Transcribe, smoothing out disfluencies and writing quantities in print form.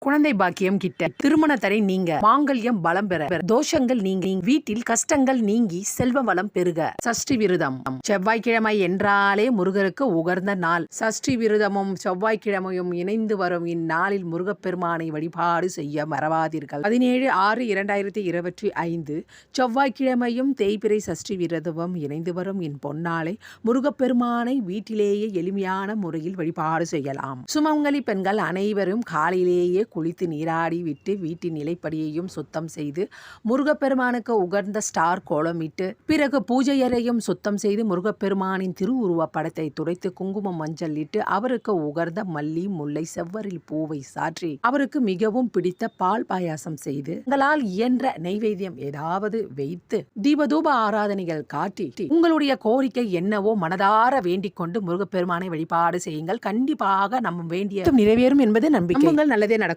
குழந்தை பாக்கியம் கிட்ட, திருமண தடை நீங்க, மாங்கல்யம் பலம் பெற, தோஷங்கள் நீங்கி, வீட்டில் கஷ்டங்கள் நீங்கி, செல்வ வளம் பெருக. சஷ்டி விரதம். செவ்வாய்க்கிழமை என்றாலே முருகருக்கு உகர்ந்த நாள். சஷ்டி விரதமும் செவ்வாய்க்கிழமையும் இணைந்து வரும் இந்நாளில் முருகப்பெருமானை வழிபாடு செய்ய மறவாதீர்கள். 17/6/2025 செவ்வாய்க்கிழமையும் தேய்பிறை சஷ்டி விரதமும் இணைந்து வரும் பொன்னாளை முருகப்பெருமானை வீட்டிலேயே எளிமையான முறையில் வழிபாடு செய்யலாம். சுமங்கலி பெண்கள் அனைவரும் காலையிலேயே குளித்து நீராடி விட்டு வீட்டின் நிலைப்படியையும் சுத்தம் செய்து முருகப்பெருமானுக்கு உகர்ந்த ஸ்டார் கோலமிட்டு, பிறகு பூஜை அறையும் சுத்தம் செய்து முருகப்பெருமானின் திருவுருவ படத்தை துடைத்து குங்குமம் மஞ்சள் இட்டு அவருக்கு உகர்ந்த மல்லி முல்லை செவ்வரில் பூவை சாற்றி அவருக்கு மிகவும் பிடித்த பால் பாயாசம் செய்து உங்களால் இயன்ற நெய்வேத்தியம் ஏதாவது வைத்து தீபதூப ஆராதனைகள் காட்டி உங்களுடைய கோரிக்கை என்னவோ மனதார வேண்டிக் கொண்டு முருகப்பெருமானை வழிபாடு செய்யுங்கள். கண்டிப்பாக நம்ம வேண்டிய நிறைவேறும் என்பது நம்பிக்கை. நல்லதே நடக்கும்.